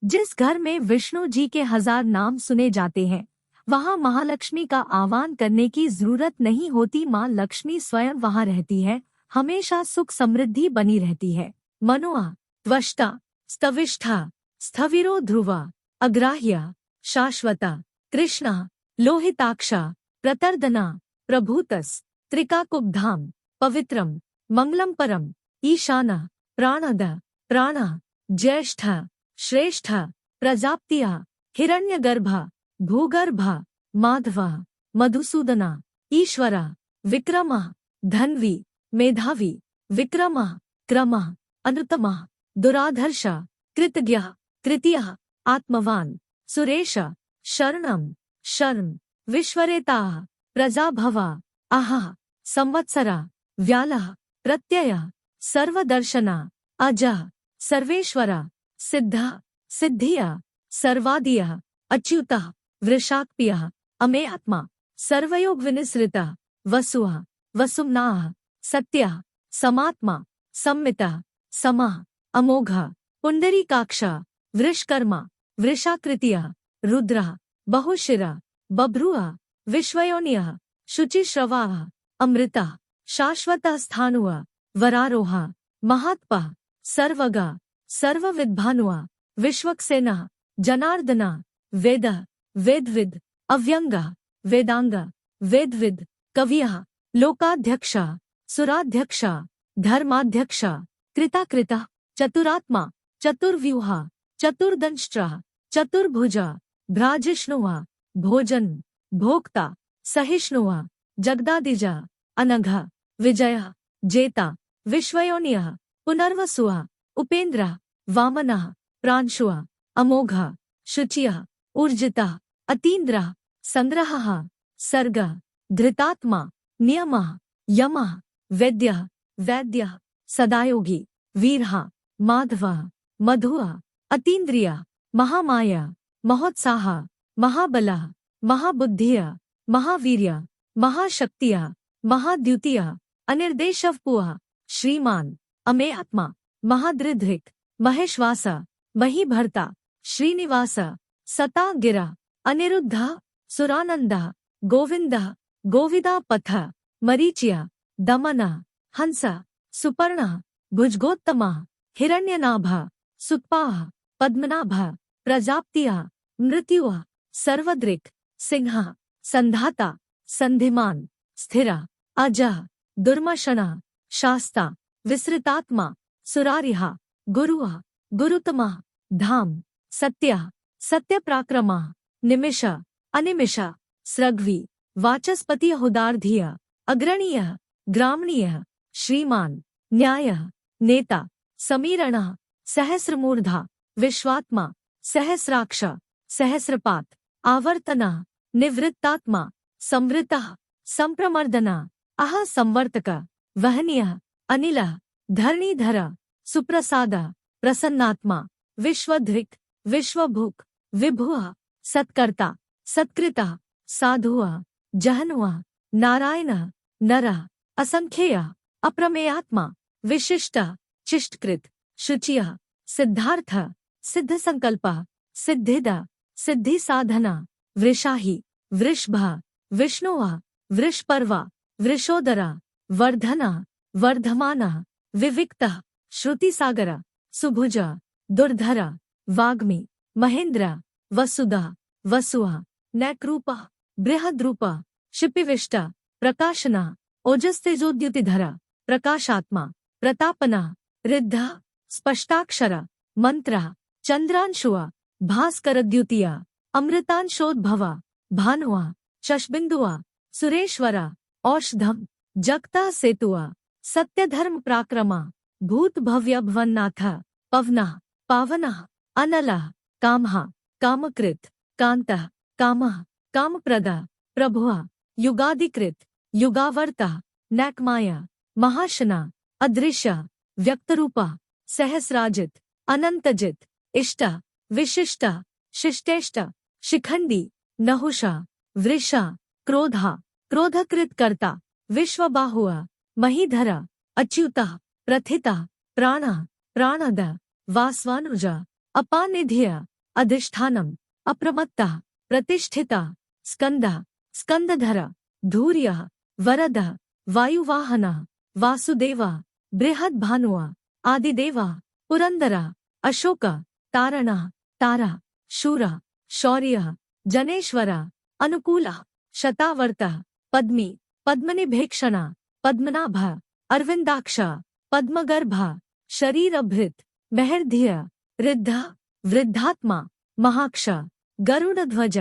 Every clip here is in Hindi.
जिस घर में विष्णु जी के 1000 नाम सुने जाते हैं, वहाँ महालक्ष्मी का आह्वान करने की जरूरत नहीं होती। माँ लक्ष्मी स्वयं वहाँ रहती है, हमेशा सुख समृद्धि बनी रहती है। मनुआ, त्वष्टा, स्तविष्ठा, स्थविरो ध्रुवा, अग्राह्या, शाश्वता, कृष्णा, लोहिताक्षा, प्रतर्दना, प्रभूतस, त्रिकाकुब्धाम, पवित्रम, मंगलम परम, ईशाना, प्राणद, प्राणा, ज्येष्ठ, श्रेष्ठ, प्रजाप्तिया, हिरण्यगर्भा, भूगर्भा, माधवा, मधुसूदना, ईश्वरा, विक्रमा, धन्वी, मेधावी, विक्रमा, क्रमा, अनुतमा, दुराधर्षा, कृतज्ञा, कृतिया, आत्मवान, सुरेश, शरणम, शरण, विश्वरेता, प्रजाभवा, आहा, संवत्सरा, व्याला, प्रत्यय, सर्वदर्शना, अजा, सर्वेश्वरा, सिद्धा, सिद्धिया, सर्वादिया, अच्युता, वृषाक्पिया, अमे आत्मा, सर्वयोग विनिसृता, वसुआ, वसुम्नाः, सत्या, समात्मा, सम्मिता, समा, अमोघा, पुंडरीकाक्षा, वृषकर्मा, वृषाकृतिया, रुद्रा, बहुशिरा, बभ्रुआ, विश्वयोनिया, शुचिश्रवा, अमृता, शाश्वता स्थाणुआ, वरारोहा, महात्पा, सर्वगा, सर्वविद्भानुआ, विश्वक्सेना, जनार्दना, वेद, वेदविद, अव्यंगा, वेदांगा, वेदविद, कविया, लोकाध्यक्षा, सुराध्यक्षा, धर्माध्यक्षा, कृता, चतुरात्मा, चतुर्व्यूहा, चतुर्दंष्ट्रा, चतुर्भुजा, भ्राजिष्णुआ, भोजन, भोक्ता, सहिष्णुआ, जगदादिजा, अनघा, विजया, जेता, विश्वयोनिया, पुनर्वसुआ, उपेन्द्रा, वामना, प्रांशुआ, अमोघा, शुचिया, ऊर्जिता, अतीन्द्रा, संग्रहः, सर्ग, धृतात्मा, नियमः, यमः, वैद्यः, वैद्यः, सदायोगी, वीरः, माधवः, मधुआ, अतीन्द्रिया, महामाया, महोत्साह, महाबला, महाबुद्धिया, महावीर्या, महाशक्तिया, महाद्युतिया, अनिर्देशवपुआ, श्रीमान, अमे आत्मा, महादृधृक, महेश्वासा, महीभर्ता, श्रीनिवासा, सता गिरा, अनिरुद्धा, सुरानंदा, गोविंदा, गोविदा पथ, मरीचिया, दमना, हंसा, सुपर्णा, भुजगोत्तमा, हिरण्यनाभा, सुत्पाः, पद्मनाभा, प्रजाप्तिया, मृत्युआ, सर्वदृक्, सिंहा, संधाता, संधिमान, स्थिरा, अजा, दुर्मशना, शास्ता, विसृतात्मा, सुरारिहा, गुरुआ, गुरुतमा, धाम, सत्या, सत्यप्राक्रमा, निमिषा, अनिमिषा, स्रग्वी, वाचस्पति हुदार्धिय, अग्रणीय, ग्रामणीय, श्रीमान, न्याय, नेता, समीरणा, सहस्रमूर्धा, विश्वात्मा, सहस्राक्ष, सहस्रपात, आवर्तना, निवृत्तात्मा, संवृता, संप्रमर्दना, अह संवर्तक, वहनीय, अनिल, धरणीधर, सुप्रसादा, प्रसन्नात्मा, विश्वधृक्, विश्वभुक्, विभुआ, सत्कर्ता, सत्कृता, साधुआ, जहनुआ, नारायण, नरा, असंख्यया, अप्रमेयात्मा, विशिष्टा, चिष्टकृत, शुचिया, सिद्धार्थ, सिद्ध संकल्पा, सिद्धिदा, सिद्धि साधना, वृषाही, वृषभा, विष्णुआ, वृषपर्वा, वृषोदरा, वर्धना, वर्धमाना, विविक्ता, श्रुतिसागरा, सुभुजा, दुर्धरा, वाग्मी, महेंद्रा, वसुदा, वसुआ, नैक्रूपा, बृहद्रूपा, शिपिविष्टा, प्रकाशना, ओजस्तेजोद्युतिधरा, प्रकाशात्मा, प्रतापना, रिद्धा, स्पष्टाक्षरा, मंत्रा, चंद्रांशुआ, भास्करद्युतिया, अमृतांशोद्भवा, भानुआ, शशबिंदुआ, सुरेश्वरा, औषधम, जगता सेतुआ, सत्यधर्म प्राक्रमा, भूत भव्य भवन्नाथ, पवना, पावना, अनला, कामहा, कामकृत, कांता, कामः, कामप्रदा, प्रभुआ, युगादिकृत, युगावर्ता, नैकमाया, महाशना, अदृश्य, व्यक्तरूपा, सहस्राजित, अनंतजित, इष्टा, विशिष्टा, शिष्टेष्टा, शिखंडी, नहुषा, वृषा, क्रोधा, क्रोधकृत कर्ता, विश्वबाहुआ, महीधरा, अच्युता, प्रथिता, प्राणा, प्राणद, वास्वानुजा, अपानिध्य अधिष्ठानम अप्रमत्तः प्रतिष्ठिता स्कंदः स्कंदधर धूर्यः वरदः वायुवाहनः वासुदेवः बृहद्भानुः आदिदेवः पुरंदरः अशोकः तारणः तारा शूरः शौर्यः जनेश्वरः अनुकूलः शतावर्तः पद्मी पद्मनिभेक्षणः पद्मनाभः अरविंदाक्षः पद्मगर्भः शरीरभृत् महर्ध्यः ऋद्धः वृद्धात्मा महाक्षः गरुड़ध्वज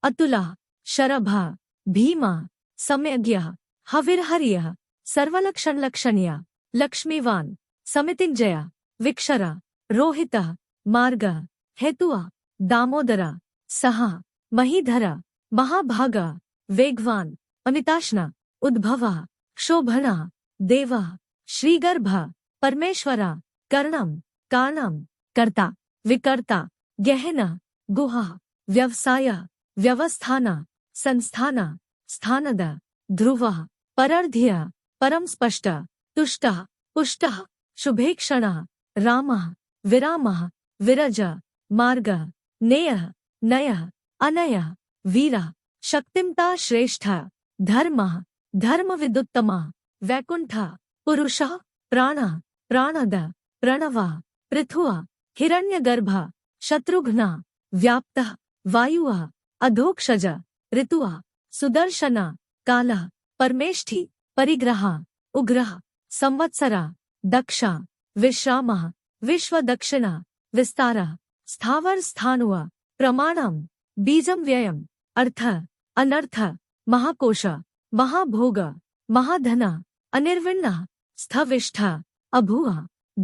अतुलः शरभः भीमः सम्यज्ञः हविर्हर्यः सर्वलक्षणलक्षणीयः लक्ष्मीवान् समितिञ्जयः विक्षरः रोहितः मार्गः हेतुः दामोदरः सहा महीधरः महाभागः वेगवान् अमिताश्न उद्भवः क्षोभणः देवः श्रीगर्भः परमेश्वरः कर्णं कारणं कर्ता विकर्ता गहनः गुहा व्यवसायः व्यवस्थानः संस्थानः स्थानदः ध्रुवः परर्ध्यः परम स्पष्टः तुष्टः पुष्टः शुभेक्षणः रामः विरामः विरजः मार्गः नेयः नयः अनयः वीरः शक्तिमता श्रेष्ठः धर्मः धर्मविदुत्तमः वैकुंठः पुरुषः प्राणः प्राणदः प्रणवः पृथुः हिरण्यगर्भः शत्रुघ्नः व्याप्तः वायुः अधोक्षजः ऋतुः सुदर्शनः कालः परमेष्ठी परिग्रहः उग्रः संवत्सरः दक्षः विश्रामः विश्वदक्षिणः विस्तारः स्थावर स्थाणुः प्रमाणम् बीजं व्ययम् अर्थः अनर्थः महाकोशः महाभोगः महाधनः अनिर्विण्णः स्थविष्ठः अभुवः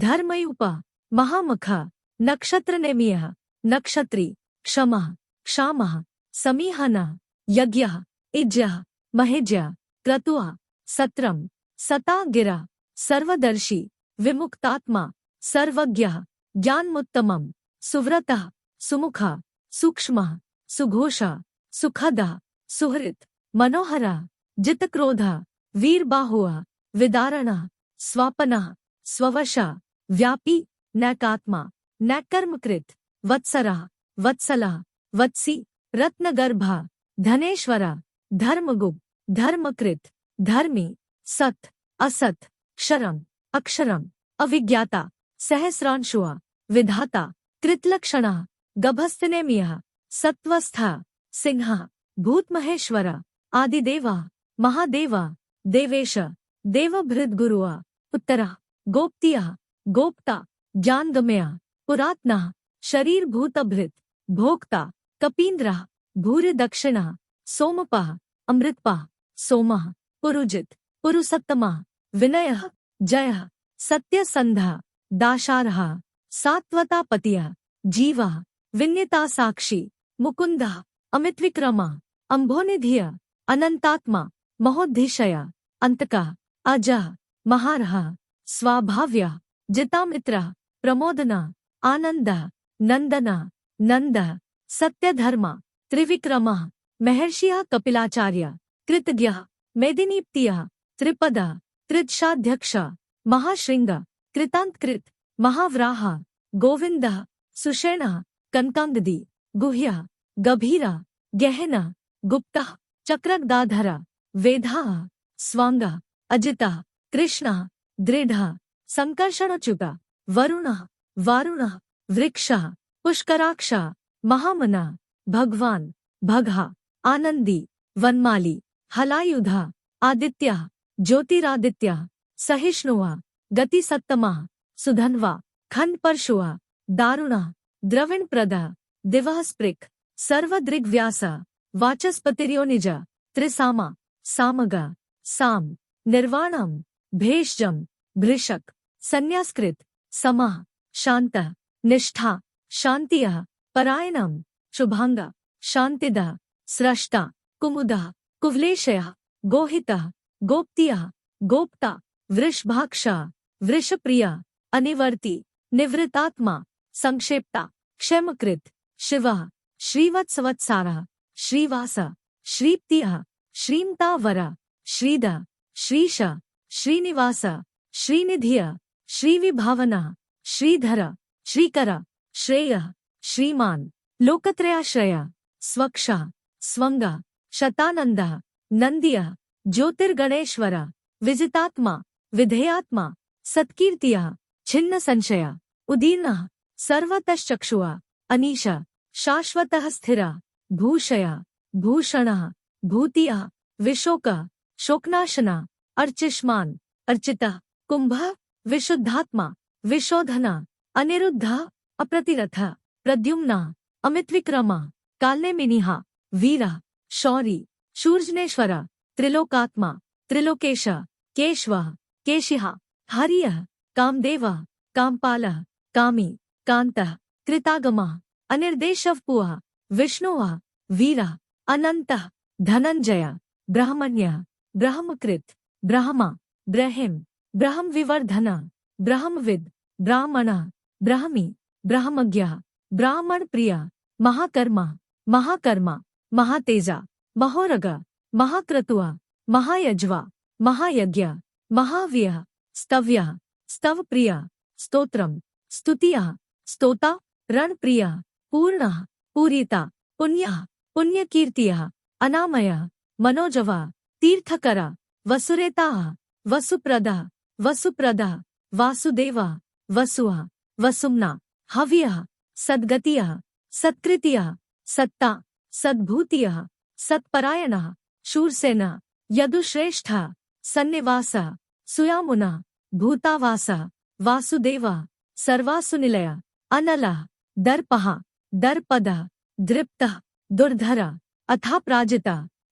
धर्मयूपः महामुखः नक्षत्रनेमियः नक्षत्री क्षमः क्षामः समीहनः यज्ञः इज्यः महेज्यः क्रतुः सत्रम् सता गिरा सर्वदर्शी विमुक्तात्मा सर्वज्ञः ज्ञानमुत्तमम् सुव्रतः सुमुखः सूक्ष्मः सुघोषः सुखदः सुहृत् मनोहरः जितक्रोधः वीरबाहुः विदारणः स्वापनः स्ववशः व्यापी नैकात्मा नैकर्मकृत् वत्सरः वत्सलः वत्सी रत्नगर्भः धनेश्वरः धर्मगुप्त धर्मकृत् धर्मी सत् असत् क्षरम् अक्षरम् अविज्ञाता सहस्रांशुः विधाता कृतलक्षणः गभस्तनेमियः सत्वस्थः सिंहः भूतमहेश्वरः आदिदेवः महादेवः देवेश देवभृद्गुरुः उत्तरः गोप्तियः गोप्ता ज्ञानगम्यः पुरात्नः शरीरभूतभृत् भोक्ता कपीन्द्रः भूरिदक्षिणः सोमपः अमृतपः सोमः पुरुजित् पुरुषोत्तमः विनयः जयः सत्यसन्धः दाशारः सात्वतापतिः जीवः विन्यतासाक्षी मुकुन्दः अमितविक्रमः अम्भोनिधिः अनन्तात्मा महोद्धिशयः अन्तकः अजः महारः स्वाभाव्यः जितामित्रः प्रमोदनः आनन्दः नन्दनः नन्दः सत्यधर्मः त्रिविक्रमः महर्षिः कपिलाचार्य कृतज्ञः मेदिनीप्तियः त्रिपदः त्रिदशाध्यक्षः महाशृंगः कृतान्तकृत् महाव्राहः गोविन्दः सुषेणः कनकांगदी गुह्यः गभीरः गहनः गुप्तः चक्रगदाधरः वेधः स्वांगः अजितः कृष्णः दृढः संकर्षणच्युतः वरुणः वारुणः वृक्षः पुष्कराक्षः महामनः भगवान् भगः आनंदी वनमाली हलायुधः आदित्यः ज्योतिरादित्यः सहिष्णुः गतिसत्तमः सुधन्वा खंडपरशुः दारुणः द्रविणप्रदः दिवः स्पृक् सर्वदृग्व्यासः वाचस्पतिर्योनिज त्रिसामा सामगः साम निर्वाणम् भेषजम् भृशक संन्यासकृत समः शान्तः निष्ठा शान्तियः परायणम् शुभांगा शान्तिदः स्रष्टा कुमुदः कुवलेशयः गोहितः गोप्तियः गोप्ता वृषभाक्षः वृषप्रियः अनिवर्ती निवृतात्मा संक्षेप्ता क्षेमकृत शिवः श्रीवत्सवत्सारः श्रीवासः श्रीप्तियः श्रीमतावरः श्रीधः श्रीशः श्रीनिवासः श्रीनिधियः श्रीविभावनः श्रीधरः श्रीकरः श्रेय श्रीमान लोकत्रयाश्रय स्वक्षा स्वंग शतानंद नंदिय ज्योतिर्गणेश्वर विजितात्मा विधेयात्मा सत्कीर्तिया छिन्न संशय उदीर्ण सर्वतश्चक्षुः अनीश शाश्वतः स्थिर भूषय भूषण भूतिया विशोक शोकनाशन अर्चिष्मान अर्चित कुंभ विशुद्धात्मा विशोधन अनिरुद्ध अप्रतिरथ प्रद्युम्न अमितविक्रम कालनेमिनिः वीर शौरी शूर्जनेश्वर त्रिलोकात्मा त्रिलोकेश केशव केशिः हरिः कामदेव कामपाल कामी कांत कृतागम अनिर्देशवपुः विष्णुः वीर अनंत धनंजय ब्रह्मण्य ब्रह्मकृत ब्रह्मा ब्रह्म ब्रह्मविवर्धन ब्रह्मविद ब्राह्मण ब्रह्मी ब्रह्मज्ञ ब्राह्मण प्रिय महाकर्मा महाकर्मा महातेजा महोरग महाक्रतुः महायज्वा महायज्ञ महाव्य स्तव्य स्तवप्रिय स्तोत्रम स्तुतिया स्तोता रणप्रिय पूर्ण पूरिता पुण्य पुण्यकीर्तिः अनामय मनोजव तीर्थकर वसुरेता वसुप्रद वसुप्रद वासुदेव वसुः वसुम्ना हव्यः सद्गतिः सत्कृतिः सत्ता सद्भूतिः सत्परायणः शूरसेन यदुश्रेष्ठ सन्निवास सुयामुन भूतावास वासुदेव सर्वासुनिलय अनल दर्पः दर्पद दृप्त दुर्धर अथाप्राजित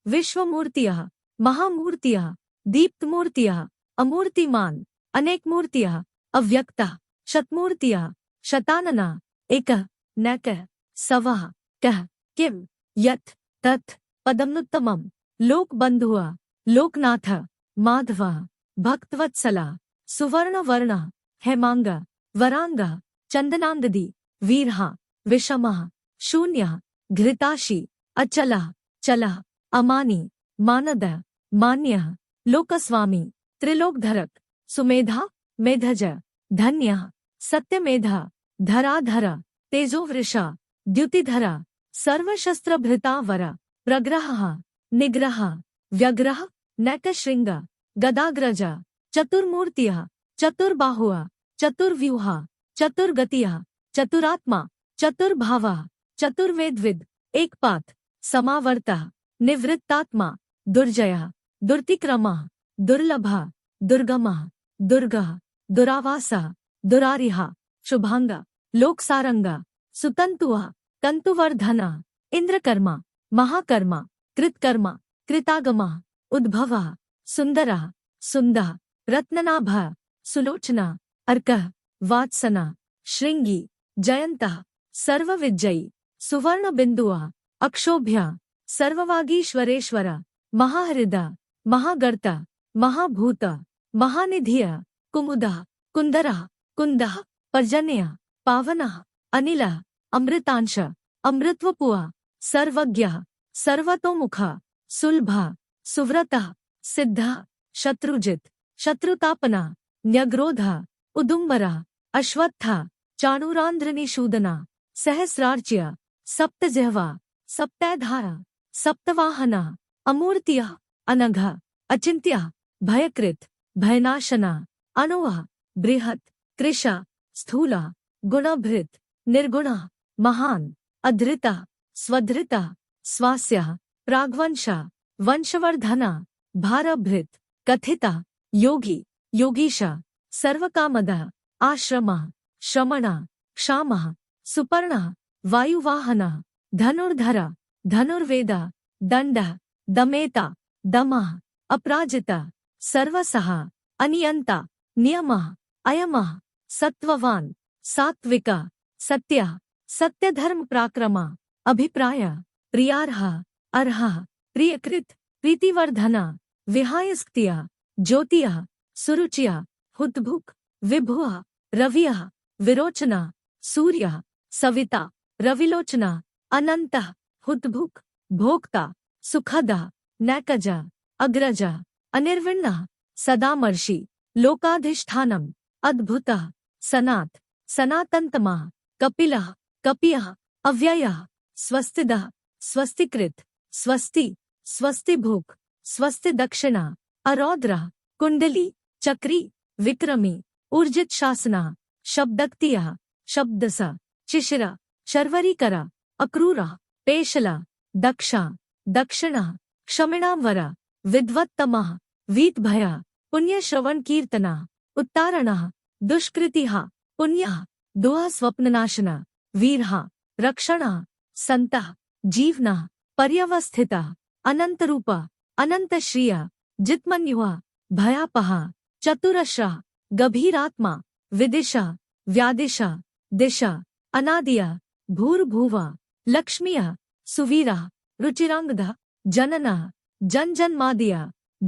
विश्वमूर्तिः महामूर्तिः दीप्तमूर्तिः अमूर्तिमान अनेकमूर्तिः अव्यक्त शतमूर्तिः शतानन एक नक सवः कः किम यत् तत् पदमनुत्तमम् लोकबन्धुः लोकनाथ माधव भक्तवत्सल सुवर्णवर्ण हेमांग वरांग चंदनांगदी वीरः विषमः शून्य घृताशी अचल चल अमानी मानद मान्य लोकस्वामी त्रिलोकधरक सुमेधा मेधज धन्य सत्यमेध धराधर तेजोवृष द्युतिधर सर्वशस्त्रभृता वर प्रग्रह निग्रह व्यग्रह नैकशृंग गदाग्रज चतुर्मूर्तिः चतुर्बाहुः चतुर्व्यूह चतुर्गतिः चतुरात्मा चतुर्भावः चतुर्वेदविद एकपात समावर्तः निवृत्तात्मा दुर्जयः दुर्तिक्रमः दुर्लभः दुर्गमः दुर्गः दुरावासः दुरारिः शुभांग लोकसारंग सुतंतुः तंतुवर्धन इंद्रकर्मा महाकर्मा कृतकर्मा कृतागमः उद्भवः सुंदरः सुंदः रत्ननाभः सुलोचना अर्कः वात्सना श्रृंगी जयंतः सर्वविजयी सुवर्णबिन्दुः अक्षोभ्य सर्ववागीश्वरेश्वर महाहृद महागर्त महाभूत महानिधिः कुमुदः कुंदरः कुंदः पर्जन्यः पावनः अनिलः अमृतांश अमृतवपुः सर्वज्ञः सर्वतोमुखः सुलभः सुव्रतः सिद्धः शत्रुजित शत्रुतापना न्यग्रोधः उदुम्बरः अश्वत्थः चाणूरांध्रनिषूदना सहस्रार्च्य सप्तजिह्वा सप्तैधार सप्तवाहना अमूर्तिः अनघ अचिन्त्य भयकृत भयनाशना अणुः बृहत् कृश स्थूल गुणभृत निर्गुण महान अधृता स्वधृता स्वास्यः प्राग्वंश वंशवर्धन भारभृत कथिता योगी योगीश सर्वकामद आश्रम श्रमण क्षाम सुपर्ण वायुवाहन धनुर्धर धनुर्वेद दंड दमेता दमः अपराजित सर्वसः अनियंता नियमः अयमः सत्ववान सात्विक सत्य सत्यधर्म पराक्रम अभिप्राय प्रियार्ह अर्ह प्रियकृत प्रीतिवर्धन विहायस्क्तिय ज्योतिय सुरुचिय हुतभुक् विभुः रवियः विरोचना सूर्य सविता रविलोचना अनंत हुतभुक् भोक्ता सुखद नैकज अग्रज अनिर्विण्ण सदामर्षि लोकाधिष्ठानम् अद्भुतः सनात सनातनतमः कपिलः कपियः अव्ययः स्वस्तिदः स्वस्तिकृत् स्वस्ति स्वस्तिभुक् स्वस्ति दक्षिणा अरौद्रः कुंडली चक्री विक्रमी ऊर्जित शासना शब्दक्तियः शब्दस शिशिरा शर्वरीकरा अक्रूरा पेशला दक्षा दक्षिणा क्षमिणांवरा विद्वत्तमः वीतभया पुण्यश्रवण कीर्तना उत्तारणः दुष्कृतिः पुण्यः दुआ स्वप्ननाशना वीरः रक्षणः संतः जीवनः पर्यवस्थितः अनंतरूपः अनंतश्रिया जितमन्युः भयापहा चतुरश्रः गभीरात्मा विदिशा व्यादिशा दिशा अनादिया भूर्भुवा लक्ष्मिया सुवीरा रुचिरांगदा जनना जनजन्मादिया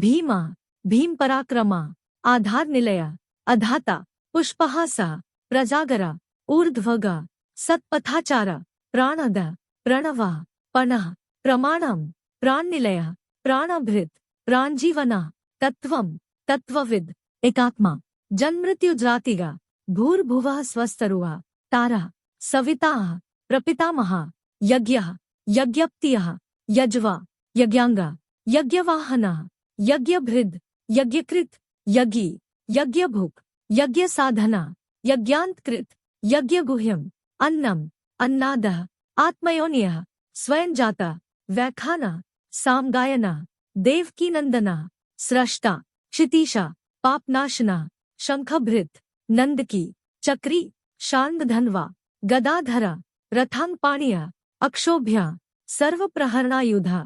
भीमा भीम पराक्रमा आधार निलया अधाता पुष्पहासा प्रजागरा ऊर्ध्वगा सत्पथाचारा प्राणद प्रणवा पणः प्रमाणम प्राणनिलया प्राणभृत प्राणजीवना तत्वम तत्वविद एकात्मा जन्मृत्युज्रातिगा भूर्भुवः स्वस्तरुवा तारा सविताः प्रपितामहा यज्ञः यज्ञप्तियः यज्वा यज्ञांगा यज्ञवाहनः यज्ञभृद् यज्ञकृत यज्ञी यज्ञभुक् यज्ञसाधना यज्ञान्तकृत यज्ञगुह्यम् अन्नम् अन्नादः आत्मयोनियः स्वयंजाता व्याखाना सामगायना देवकीनंदना स्रष्टा क्षितीशा पापनाशना शंखभृत नंदकी चक्री शार्ङ्गधन्वा गदाधरा रथांगपाणिया अक्षोभ्या सर्वप्रहरणायुधा